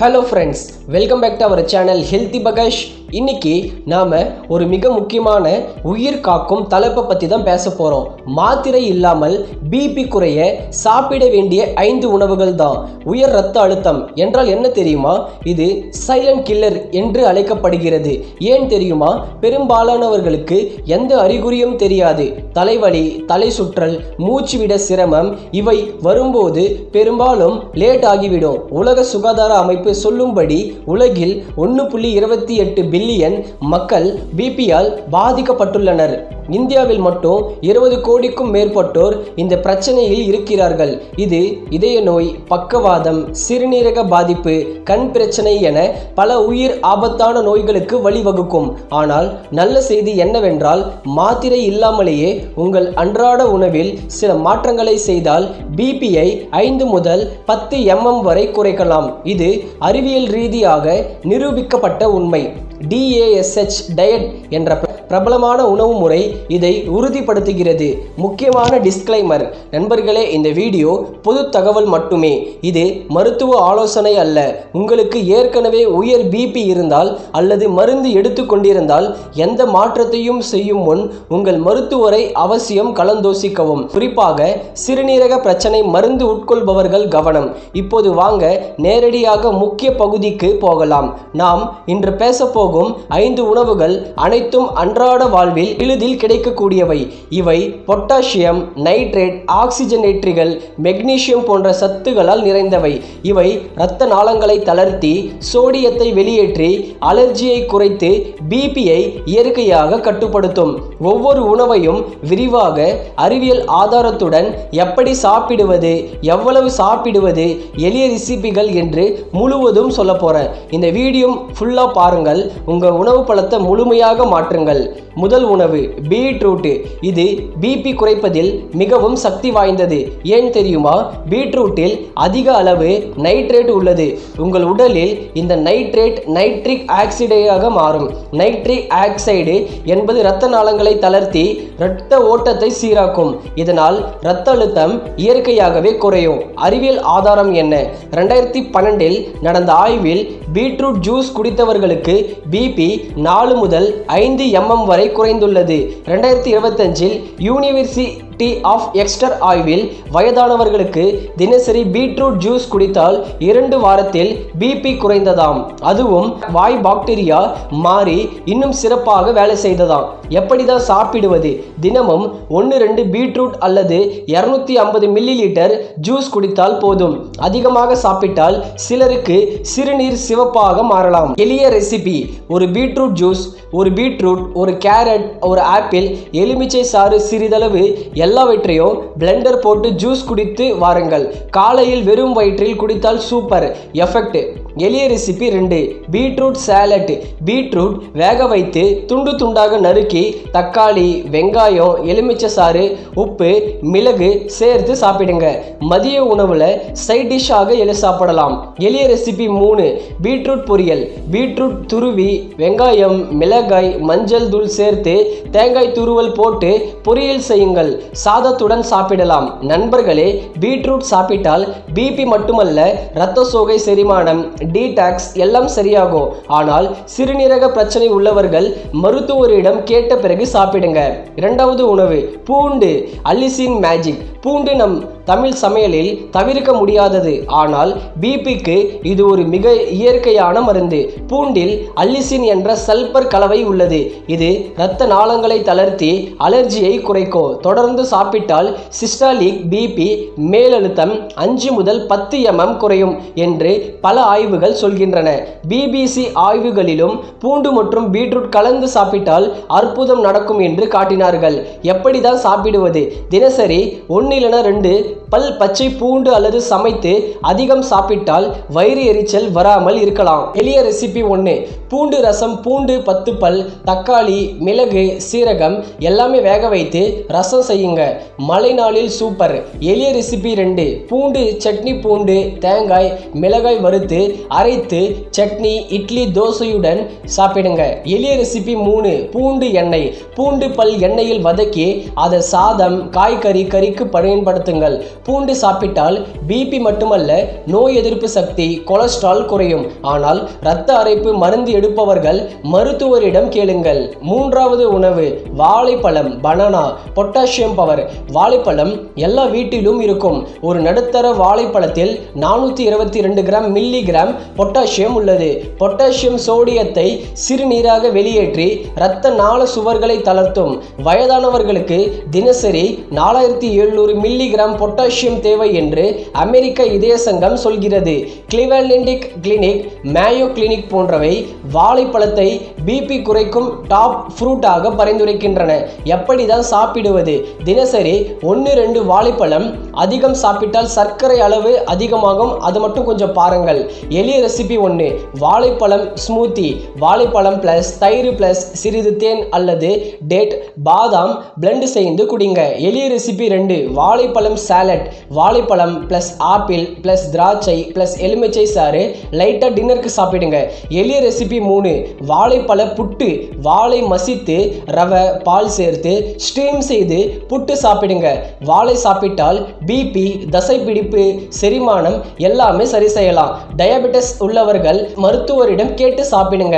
Hello friends, welcome back to our channel healthy பகஷ். இன்னைக்கு நாம் ஒரு மிக முக்கியமான உயிர் காக்கும் தலைப்பை பற்றி தான் பேச போகிறோம். மாத்திரை இல்லாமல் பிபி குறைய சாப்பிட வேண்டிய 5 உணவுகள் தான். உயர் இரத்த அழுத்தம் என்றால் என்ன தெரியுமா? இது சைலண்ட் கில்லர் என்று அழைக்கப்படுகிறது. ஏன் தெரியுமா? பெரும்பாலானவர்களுக்கு எந்த அறிகுறியும் தெரியாது. தலைவலி, தலை சுற்றல், மூச்சு விட சிரமம் இவை வரும்போது பெரும்பாலும் லேட் ஆகிவிடும். உலக சுகாதார அமைப்பு சொல்லும்படி உலகில் 1.28 பில்லியன் மக்கள் பிபியால் பாதிக்கப்பட்டுள்ளனர். இந்தியாவில் மட்டும் 20 கோடிக்கும் மேற்பட்டோர் இந்த பிரச்சனையில் இருக்கிறார்கள். இது இதய நோய், பக்கவாதம், சிறுநீரக பாதிப்பு, கண் பிரச்சனை என பல உயிர் ஆபத்தான நோய்களுக்கு வழிவகுக்கும். ஆனால் நல்ல செய்தி என்னவென்றால், மாத்திரை இல்லாமலேயே உங்கள் அன்றாட உணவில் சில மாற்றங்களை செய்தால் பிபியை 5 முதல் 10 mm வரை குறைக்கலாம். இது அறிவியல் ரீதியாக நிரூபிக்கப்பட்ட உண்மை. DASH டயட் என்ற பிரபலமான உணவு முறை இதை உறுதிப்படுத்துகிறது. முக்கியமான டிஸ்க்ளைமர் நண்பர்களே, இந்த வீடியோ பொது தகவல் மட்டுமே. இது மருத்துவ ஆலோசனை அல்ல. உங்களுக்கு ஏற்கனவே உயர் பிபி இருந்தால் அல்லது மருந்து எடுத்துக்கொண்டிருந்தால் எந்த மாற்றத்தையும் செய்யும் முன் உங்கள் மருத்துவரை அவசியம் கலந்தோசிக்கவும். குறிப்பாக சிறுநீரக பிரச்சனை மருந்து உட்கொள்பவர்கள் கவனம். இப்போது வாங்க நேரடியாக முக்கிய பகுதிக்கு போகலாம். நாம் இன்று பேச போகும் 5 உணவுகள் அனைத்தும் அன்றாட வாழ்வில் எளிதில் கிடைக்கக்கூடியவை. இவை பொட்டாசியம், நைட்ரேட், ஆக்சிஜனேற்றிகள், மெக்னீசியம் போன்ற சத்துக்களால் நிறைந்தவை. இவை இரத்த நாளங்களை தளர்த்தி சோடியத்தை வெளியேற்றி அலர்ஜியை குறைத்து பிபியை இயற்கையாக கட்டுப்படுத்தும். ஒவ்வொரு உணவையும் விரிவாக அறிவியல் ஆதாரத்துடன் எப்படி சாப்பிடுவது, எவ்வளவு சாப்பிடுவது, எளிய ரெசிபிகள் என்று முழுவதும் சொல்ல போறேன். இந்த வீடியோ ஃபுல்லா பாருங்கள். உங்கள் உணவு பழத்தை முழுமையாக மாற்றுங்கள். முதல் உணவு பீட்ரூட். இது பிபி குறைப்பதில் மிகவும் சக்தி வாய்ந்தது. ஏன் தெரியுமா? பீட்ரூட்டில் அதிக அளவு நைட்ரேட் உள்ளது. உங்கள் உடலில் இந்த நைட்ரேட் நைட்ரிக் ஆக்சைடாக மாறும். நைட்ரிக் ஆக்சைடு என்பது இரத்த நாளங்களை தளர்த்தி இரத்த ஓட்டத்தை சீராக்கும். இதனால் இரத்த அழுத்தம் இயற்கையாகவே குறையும். அறிவியல் ஆதாரம் என்ன? 2012 நடந்த ஆய்வில் பீட்ரூட் ஜூஸ் குடித்தவர்களுக்கு பிபி 4 முதல் 5 mm வரை குறைந்துள்ளது. 2025 யூனிவர்சிட்டி ஆஃப் எக்ஸ்டர் ஆய்வில் வயதானவர்களுக்கு தினசரி பீட்ரூட் ஜூஸ் குடித்தால் 2 வாரத்தில் பிபி குறைந்ததாம். அதுவும் வாய் பாக்டீரியா மாறி இன்னும் சிறப்பாக வேலை செய்ததாம். எப்படிதான் சாப்பிடுவது? தினமும் 1-2 பீட்ரூட் அல்லது 250 ml ஜூஸ் குடித்தால் போதும். அதிகமாக சாப்பிட்டால் சிலருக்கு சிறுநீர் சிவப்பாக மாறலாம். எளிய ரெசிபி: ஒரு பீட்ரூட் ஜூஸ், ஒரு பீட்ரூட், ஒரு கேரட், ஒரு ஆப்பிள், எலுமிச்சை சாறு சிறிதளவு எல்லாவற்றையும் பிளெண்டர் போட்டு ஜூஸ் குடித்து வாருங்கள். காலையில் வெறும் வயிற்றில் குடித்தால் சூப்பர் எஃபெக்ட். எளிய ரெசிபி 2 பீட்ரூட் சாலட். பீட்ரூட் வேக வைத்து துண்டு துண்டாக நறுக்கி தக்காளி, வெங்காயம், எலுமிச்சை சாறு, உப்பு, மிளகு சேர்த்து சாப்பிடுங்க. மதிய உணவுல சைட் டிஷ்ஷாக சாப்பிடலாம். எளிய ரெசிபி 3 பீட்ரூட் பொரியல். பீட்ரூட் துருவி வெங்காயம், மிளகாய், மஞ்சள் தூள் சேர்த்து தேங்காய் துருவல் போட்டு பொரியல் செய்யுங்கள். சாதத்துடன் சாப்பிடலாம். நண்பர்களே, பீட்ரூட் சாப்பிட்டால் பிபி மட்டுமல்ல, இரத்த சோகை, செரிமானம், டீடாக்ஸ் எல்லாம் சரியாகும். ஆனால் சிறுநீரக பிரச்சனை உள்ளவர்கள் மருத்துவரிடம் கேட்ட பிறகு சாப்பிடுங்க. இரண்டாவது உணவு பூண்டு. Allicin magic. பூண்டு நம் தமிழ் சமையலில் தவிர்க்க முடியாதது. ஆனால் பிபிக்கு இது ஒரு மிக இயற்கையான மருந்து. பூண்டில் அல்லிசின் என்ற சல்பர் கலவை உள்ளது. இது இரத்த நாளங்களை தளர்த்தி அலர்ஜியை குறைக்கும். தொடர்ந்து சாப்பிட்டால் சிஸ்டாலிக் பிபி, மேலழுத்தம் 5 முதல் 10 mm குறையும் என்று பல ஆய்வுகள் சொல்கின்றன. பிபிசி ஆய்வுகளிலும் பூண்டு மற்றும் பீட்ரூட் கலந்து சாப்பிட்டால் அற்புதம் நடக்கும் என்று காட்டினார்கள். எப்படிதான் சாப்பிடுவது? தினசரி 1-2 பல் பச்சை பூண்டு அல்லது சமைத்து அதிகம் சாப்பிட்டால் வயிறு எரிச்சல் வராமல் இருக்கலாம். எளிய ரெசிபி 1 பூண்டு ரசம். பூண்டு 10 பல், தக்காளி, மிளகு, சீரகம் எல்லாமே வேக வைத்து ரசம் செய்யுங்க. மழை நாளில் சூப்பர். எளிய ரெசிபி 2 பூண்டு சட்னி. பூண்டு, தேங்காய், மிளகாய் வறுத்து அரைத்து சட்னி, இட்லி, தோசையுடன் சாப்பிடுங்க. எளிய ரெசிபி 3 பூண்டு எண்ணெய். பூண்டு பல் எண்ணெயில் வதக்கி அதை சாதம், காய்கறி, கறிக்கு பயன்படுத்துங்கள். பூண்டு சாப்பிட்டால் பிபி மட்டுமல்ல, நோய் எதிர்ப்பு சக்தி, கொலஸ்ட்ரால் குறையும். ஆனால் இரத்த அரைப்பு மருந்து எடுப்பவர்கள் மருத்துவரிடம் கேளுங்கள். மூன்றாவது உணவு வாழைப்பழம், பனானா. Potassium power. வாழைப்பழம் எல்லா வீட்டிலும் இருக்கும். ஒரு நடுத்தர வாழைப்பழத்தில் 422 கிராம் மில்லிகிராம் பொட்டாசியம் உள்ளது. பொட்டாசியம் சோடியத்தை சிறுநீராக வெளியேற்றி இரத்த நாள சுவர்களை தளர்த்தும். வயதானவர்களுக்கு தினசரி 4700 மில்லிகிராம் பொட்டாசியம் தேவை என்று அமெரிக்க இதய சங்கம் சொல்கிறது. கிளிவெலண்ட் கிளினிக், மேயோ கிளினிக் போன்றவை வாழைப்பழத்தை பிபி குறைக்கும் டாப் ஃப்ரூட்டாக பரிந்துரைக்கின்றன. எப்படிதான் சாப்பிடுவது? தினசரி 1-2 வாழைப்பழம். அதிகம் சாப்பிட்டால் சர்க்கரை அளவு அதிகமாகும். அது மட்டும் கொஞ்சம் பாருங்கள். எளிய ரெசிபி 1: வாழைப்பழம் ஸ்மூத்தி. வாழைப்பழம் பிளஸ் தயிர் பிளஸ் சிறிது தேன் அல்லது டேட், பாதாம் பிளெண்ட் செய்து குடிங்க. எளிய ரெசிபி 2: வாழைப்பழம் சாலட். வாழைப்பழம் பிளஸ் ஆப்பிள் பிளஸ் திராட்சை பிளஸ் எலுமிச்சை சாறு லைட்டா டின்னருக்கு சாப்பிடுங்க. எளிய ரெசிபி 3: வாழைப்பழ புட்டு. வாழை மசித்து ரவை, பால் சேர்த்து ஸ்டீம் செய்து புட்டு சாப்பிடுங்க. வாழை சாப்பிட்டால் பிபி, தசைப்பிடிப்பு, செரிமானம் எல்லாமே சரி செய்யலாம். டயபெட்டிஸ் உள்ளவர்கள் மருத்துவரிடம் கேட்டு சாப்பிடுங்க.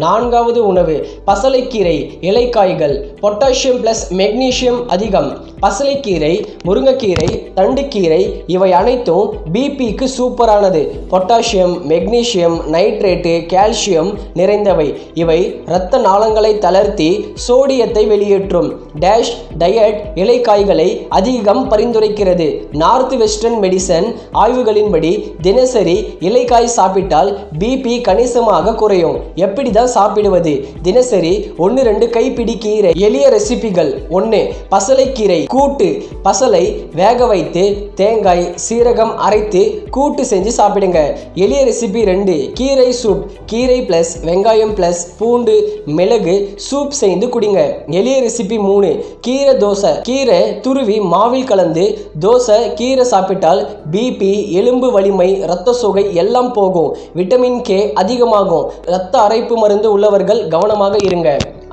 நான்காவது உணவு பசலைக்கீரை, இலைக்காய்கள். பொட்டாசியம் பிளஸ் மெக்னீசியம் அதிகம். பசலைக்கீரை, முருங்கைக்கீரை, தண்டுக்கீரை இவை அனைத்தும் பிபிக்கு சூப்பரானது. பொட்டாசியம், மெக்னீசியம், நைட்ரேட்டு, கால்சியம் நிறைந்தவை. இவை இரத்த நாளங்களை தளர்த்தி சோடியத்தை வெளியேற்றும். டேஷ் டயட் இலைக்காய்களை அதிகம் பரிந்துரைக்கிறது. நார்த் வெஸ்டர்ன் மெடிசன் ஆய்வுகளின்படி தினசரி இலைக்காய் சாப்பிட்டால் பிபி கணிசமாக குறையும். எப்படி தான் சாப்பிடுவது? தினசரி 1-2 கைப்பிடி கீரை. எளிய ரெசிபிகள் 1: பசலைக்கீரை கூட்டு. பசலை வேக வைத்து தேங்காய், சீரகம் அரைத்து கூட்டு செஞ்சு சாப்பிடுங்க. எளிய ரெசிபி 2: கீரை சூப். கீரை பிளஸ் வெங்காயம் பிளஸ் பூண்டு, மிளகு சூப் செய்து குடிங்க. எளிய ரெசிபி 3: கீரை தோசை. கீரை துருவி மாவில் கலந்து தோசை கீரை சாப்பிட்டால் பிபி, எலும்பு வலிமை, இரத்த சோகை எல்லாம் போகும். விட்டமின் கே அதிகமாகும். இரத்த அரைப்பு மருந்து உள்ளவர்கள் கவனமாக இருங்க.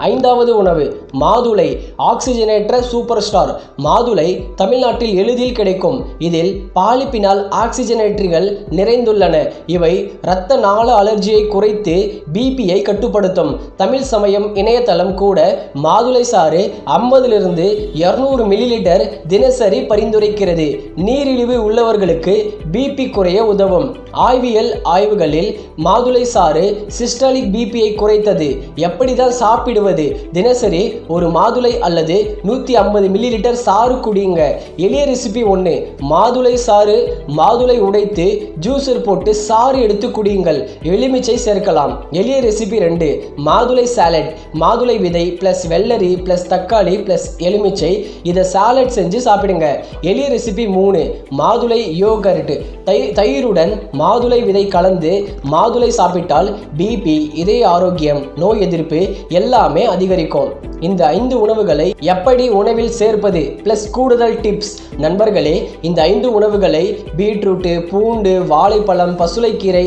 ஐந்தாவது உணவு மாதுளை. ஆக்சிஜனேற்ற சூப்பர் ஸ்டார். மாதுளை தமிழ்நாட்டில் எளிதில் கிடைக்கும். இதில் பாலிபினால் ஆக்சிஜனேற்றிகள் நிறைந்துள்ளன. இவை இரத்த நாள அலர்ஜியை குறைத்து பிபியை கட்டுப்படுத்தும். தமிழ் சமயம் இணையதளம் கூட மாதுளை சாறு 50 - 200 மில்லிலிட்டர் தினசரி பரிந்துரைக்கிறது. நீரிழிவு உள்ளவர்களுக்கு பிபி குறைய உதவும். ஆய்வியல் ஆய்வுகளில் மாதுளை சாறு சிஸ்டாலிக் பிபியை குறைத்தது. எப்படிதான் சாப்பிடுவது? தினசரி ஒரு மாதுளை அல்லது 150 மில்லிலிட்டர் சாறு குடிங்க. எளிய ரெசிபி 1: மாதுளை சாறு. மாதுளை உடைத்து ஜூஸர் போட்டு சாறு எடுத்து குடியுங்கள். எலுமிச்சை சேர்க்கலாம். எளிய ரெசிபி 2: மாதுளை சாலட். மாதுளை விதை பிளஸ் வெள்ளரி பிளஸ் தக்காளி பிளஸ் எலுமிச்சை. இதை சாலட் செஞ்சு சாப்பிடுங்க. எளிய ரெசிபி 3: மாதுளை யோகர்ட். தயிருடன் மாதுளை விதை கலந்து மாதுளை சாப்பிட்டால் பிபி, இதய ஆரோக்கியம், நோய் எதிர்ப்பு எல்லாமே அதிகரிக்கும். இந்த 5 உணவுகளை எப்படி உணவில் சேர்ப்பது பிளஸ் கூடுதல் டிப்ஸ். நண்பர்களே, இந்த 5 உணவுகளை பீட்ரூட்டு, பூண்டு, வாழைப்பழம், பசுலைக்கீரை,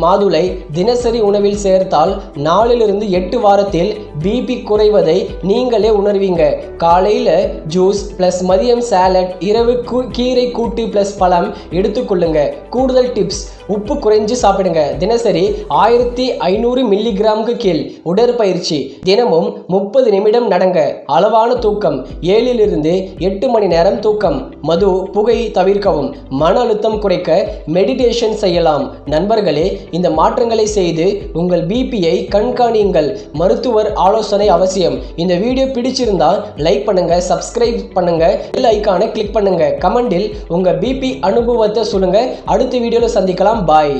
மாதுளை தினசரி உணவில் சேர்த்தால் 4 - 8 வாரத்தில் பிபி குறைவதை நீங்களே உணர்வீங்க. காலையில் ஜூஸ் பிளஸ் மதியம் சாலட், இரவு கீரை கூட்டு பிளஸ் பழம் எடுத்துக்கொள்ளுங்க. கூடுதல் டிப்ஸ்: உப்பு குறைஞ்சு சாப்பிடுங்க. தினசரி 1500 மில்லிகிராமுக்கு கீழ். உடற்பயிற்சி தினமும் 30 நிமிடம் நடங்க. அளவான தூக்கம் 7 - 8 மணி நேரம் தூக்கம். மது, புகை தவிர்க்கவும். மன அழுத்தம் குறைக்க மெடிடேஷன் செய்யலாம். நண்பர்களே, இந்த மாற்றங்களை செய்து உங்கள் பிபியை கண்காணியுங்கள். மருத்துவர் ஆலோசனை அவசியம். இந்த வீடியோ பிடிச்சிருந்தா லைக் பண்ணுங்க, சப்ஸ்கிரைப் பண்ணுங்க, பெல் ஐகானை கிளிக் பண்ணுங்க. கமெண்டில் உங்க பிபி அனுபவத்தை சொல்லுங்க. அடுத்த வீடியோல சந்திக்கலாம். பாய்.